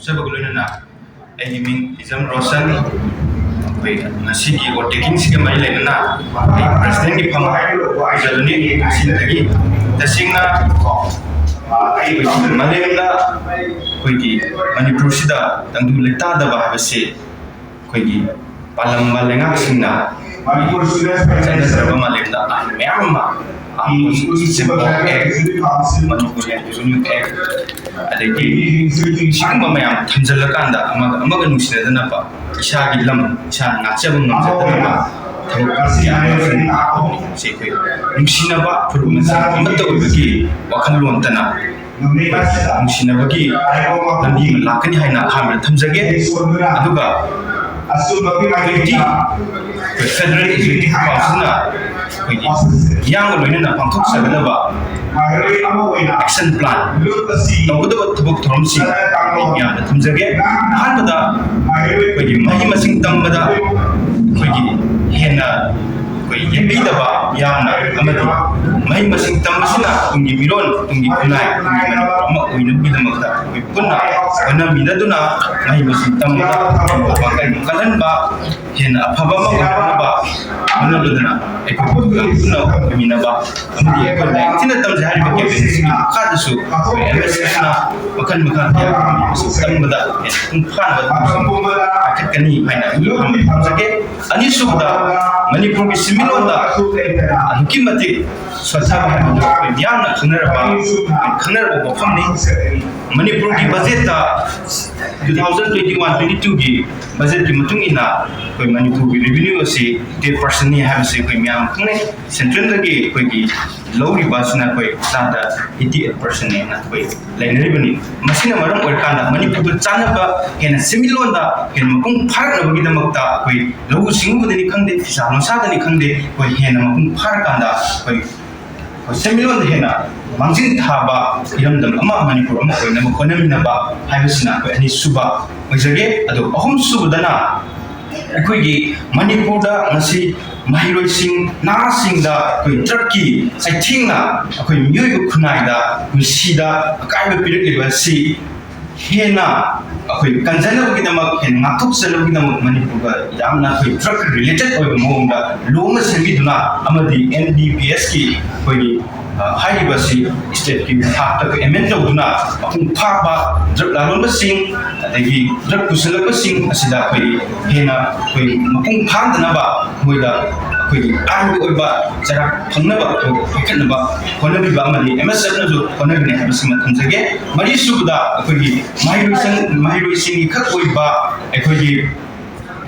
सबगुलोना I mean is am रोशन कोई नसीगी और taking से मई लेना प्रेसिडेंट की फम जलनी सिंदगी तसिंगना मलेमदा कोई की मणिपुर सिदा तंदु लेता दबा हबसे कोई की पालम मलेंगा सिंगना मणिपुर सिदा चंद्रबाबू मलेमदा ma'am simple Manipur revenue act अदगी सिंगमा मैम थंजलकांदा अमग नुसिनदनबा इसागी लम इसा नाचबम नमजदनबा से कोई नुसिनबा फुरुमसा अमत ओबगी वखललोंतना नुसिनबगी लंबी लाकनी हाइना खामर थमजगे अदुगा फेडरल एग्जीक्यूटिव काउंसिलना यांग लोइनना पांथोक सगदबा एक्शन प्लान तौगदब थबक थरमसी याम थमजगे हानबदा कोई मही मसिंग तंबदा कोई हेना कोई यबीदबा यामना अमदि मही मसिंग तंबसिना तुंगी मिरोन तुंगी खुनाय अमा ओइनबिदमकदा कोई पुन्ना ओना मिददुना मही मसिंग तंबदा बांगन कलनबा हेना अफबा मगनबा मनबदना पुन्ना मिनबा अमदि एकोन लाइटिना तमजे हारिबा केबिनेट खादसु एमएसएसना मखन मखन तंबदा फानबा कनी हाइना हमजगे अनिसुबदा मणिपुर की सिमिलोंदा अनुकिमति स्वच्छता यामना खनरबा बफमनी मणिपुर की बजट 2021-22 की बजट की मतुंगिना कोई मणिपुर की रेवेन्यू से 10% नि हाबसे कोई म्याम खने सेंट्रल की कोई की लौरी बासना कोई सादा 88% ने ना कोई लेनरिबनी मसिना मरम ओरकांदा मणिपुर को चानबा हेना सिमिलोंदा हेन मकुंग फारनबगी दमकता कोई लौ सिंगुदनि खंदे फिसा नसादनि खंदे कोई हेना मकुंग फारकांदा कोई सिमिलोंदा हेना मांजिन थाबा इरमदम अमा मणिपुर अमा कोइना मकोनमिनबा हाइबसिना कोई अनि सुबा ओइजगे अदो अहम सुबदना अखोइगी मणिपुरदा ngasi महिरोइसिंग नासिंगदा कोई ट्रक की साइथिंगना अखोइ मियोइबो खुनाइदा गुसिदा अकाइबो पिरकलिबसि हेना अखोइ कंजनबगिदमक हेन नाथुकसलबगिदमक मणिपुरगा यामना कोइ ट्रक रिलेटेड ओइबो मोंगदा लोंग सेमिदुना अमदि एनडीपीएस की कोइ हाइबसी स्टेट की थाक एमेंड तौदुना अपुंग फाबा ड्रग लालोनबसिंग अदगी ड्रग पुसलबसिंग असिदा कोइ हेना कोइ मपुंग फांदनबा मोइदा कोइ आंग ओइबा जरा फंगनबा फकनबा होनबिबा अमदि एमएसएफ नजु होनबिने हबसिंग थंजगे मरि सुबदा कोइ माहिरोइसिंग खक ओइबा एखोइ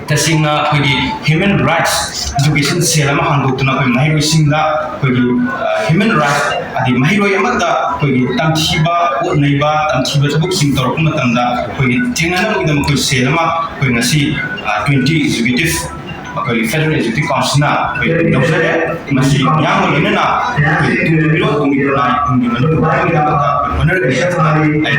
तसिंगा कोइ ह्यूमन राइट्स एजुकेशन सेल अमा हांगदोक्तुना कोइ माहिरोइसिंगदा कोइ ह्यूमन राइट्स अदि माहिरोइ अमदा कोइ तमथिबा ओनैबा तमथिबा थबुकसिंग तौरक मतमदा कोइ थेंगनबगिदम कोइ सेल अमा कोइ ngasi 20 एग्जीक्यूटिव कोइ फेडरल एग्जीक्यूटिव काउंसिलना कोइ दौसरे मसि यांग लोइनना कोइ तुमिरो तुमिराय तुमि मनु होनरगनि आई